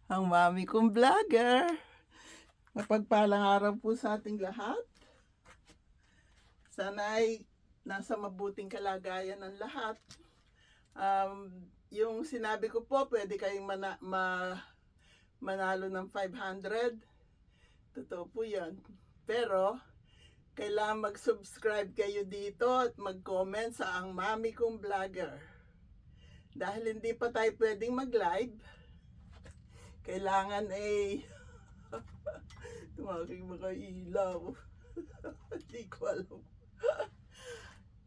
Ang mami kong vlogger. Mapagpalang araw po sa ating lahat. Sana ay nasa mabuting kalagayan ng lahat. Yung sinabi ko po, pwede kayong manalo ng 500. Totoo po yan. Pero, kailangan mag-subscribe kayo dito at mag-comment sa ang mami kong vlogger. Dahil hindi pa tayo pwedeng mag-live, kailangan tumaking mga ilaw. Hindi ko alam.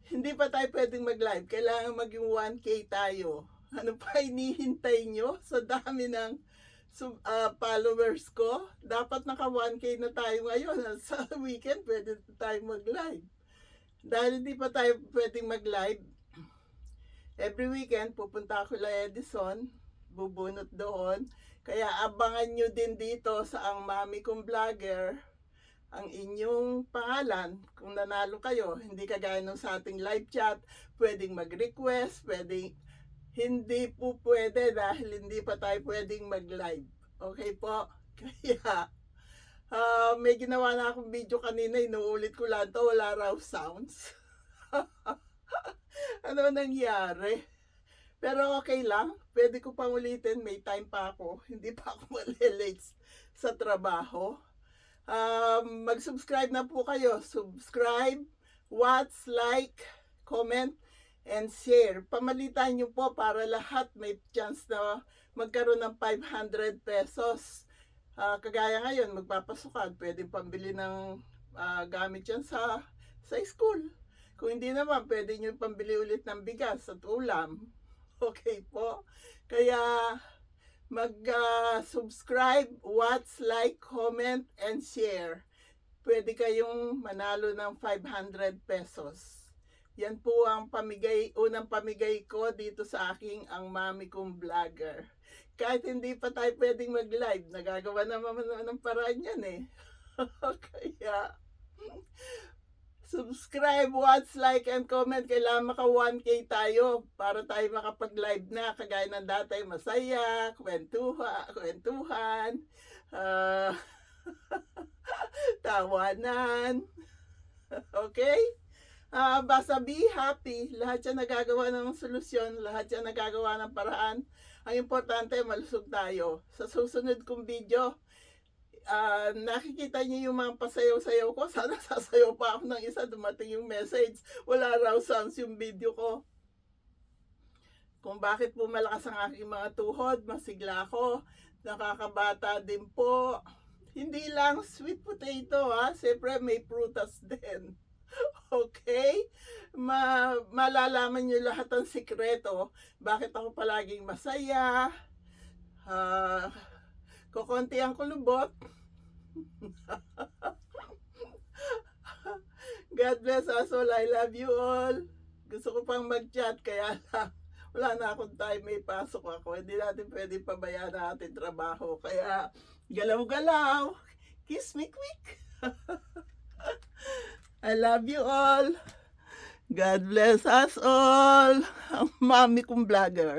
Hindi pa tayo pwedeng mag-live. Kailangan maging 1K tayo. Ano pa hinihintay nyo? Sa dami ng followers ko, dapat naka 1K na tayo ngayon. Sa weekend, pwede tayo mag-live. Dahil hindi pa tayo pwedeng mag-live, every weekend, pupunta ako La Edison, bubunot doon. Kaya abangan nyo din dito sa ang mami kong vlogger ang inyong pangalan. Kung nanalo kayo, hindi kagaya nung sa ating live chat, pwedeng mag-request, pwedeng hindi po pwede dahil hindi pa tayo pwedeng mag-live. Okay po? Kaya may ginawa na akong video kanina, inuulit ko lang to, wala raw sounds. Ano nangyari? Pero okay lang, pwede ko pang ulitin, may time pa ako, hindi pa ako malilate sa trabaho. Mag-subscribe na po kayo, subscribe, watch, like, comment, and share. Pamalitan nyo po para lahat may chance na magkaroon ng 500 pesos. Kagaya ngayon, magpapasukan, pwede pambili ng gamit yan sa school. Kung hindi naman, pwede nyo pambili ulit ng bigas at ulam. Okay po. Kaya mag-subscribe, watch, like, comment, and share. Pwede kayong manalo ng 500 pesos. Yan po ang unang pamigay ko dito sa aking ang mami kong vlogger. Kahit hindi pa tayo pwedeng mag-live, nagagawa naman ng paraan yan eh. Kaya subscribe, watch, like, and comment. Kailangan maka 1K tayo para tayo makapag-live na. Kagaya ng dati, masaya, kwentuhan, tawanan. Okay? Basta be happy. Lahat yan nagagawa ng solusyon. Lahat yan nagagawa ng paraan. Ang importante, malusog tayo. Sa susunod kong video, nakikita niyo yung mga pasayaw-sayaw ko. Sana sasayaw pa ako ng isa, dumating yung message. Wala raw sounds yung video ko. Kung bakit po malakas ang aking mga tuhod, masigla ako, nakakabata din po. Hindi lang sweet potato ha, siyempre may prutas din. Okay? Malalaman niyo lahat ng sikreto. Bakit ako palaging masaya? Kukonti ang kulubot. God bless us all. I love you all. Gusto ko pang mag-chat, kaya lang wala na akong time, may pasok ako. Hindi natin pwede pabayaan ang ating trabaho. Kaya galaw-galaw. Kiss me quick. I love you all. God bless us all. Ang mami kong vlogger.